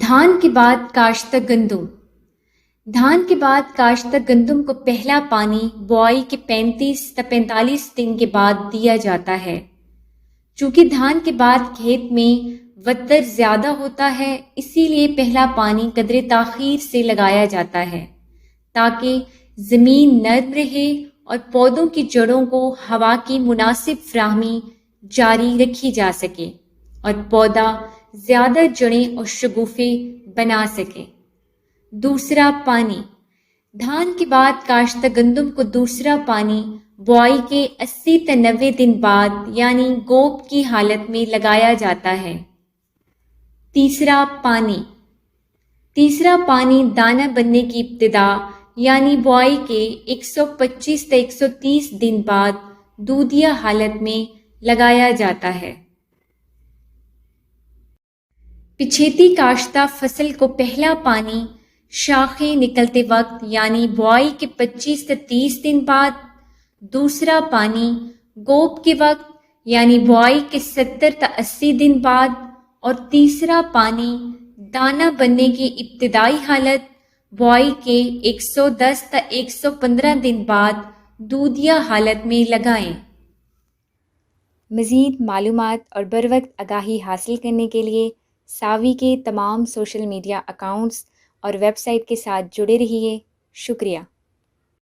دھان کے بعد کاشتہ گندم۔ دھان کے بعد کاشتہ گندم کو پہلا پانی بوائی کے 35 تا 45 دن کے بعد دیا جاتا ہے۔ چونکہ دھان کے بعد کھیت میں وتر زیادہ ہوتا ہے، اسی لیے پہلا پانی قدرے تاخیر سے لگایا جاتا ہے تاکہ زمین نرم رہے اور پودوں کی جڑوں کو ہوا کی مناسب فراہمی جاری رکھی جا سکے اور پودا زیادہ جڑیں اور شگوفے بنا سکے۔ دوسرا پانی۔ دھان کے بعد کاشتہ گندم کو دوسرا پانی بوائی کے 80 تا 90 دن بعد یعنی گوپ کی حالت میں لگایا جاتا ہے۔ تیسرا پانی۔ تیسرا پانی دانہ بننے کی ابتدا یعنی بوائی کے 125 تا 130 دن بعد دودھیا حالت میں لگایا جاتا ہے۔ پچھیتی کاشتہ فصل کو پہلا پانی شاخیں نکلتے وقت یعنی بوائی کے 25 تا 30 دن بعد، دوسرا پانی گوپ کے وقت یعنی بوائی کے 70 تا 80 دن بعد، اور تیسرا پانی دانہ بننے کی ابتدائی حالت بوائی کے 110 تا 115 دن بعد دودھیا حالت میں لگائیں۔ مزید معلومات اور بروقت آگاہی حاصل کرنے کے لیے ساوی کے تمام سوشل میڈیا اکاؤنٹس اور ویب سائٹ کے ساتھ جڑے رہیے۔ شکریہ۔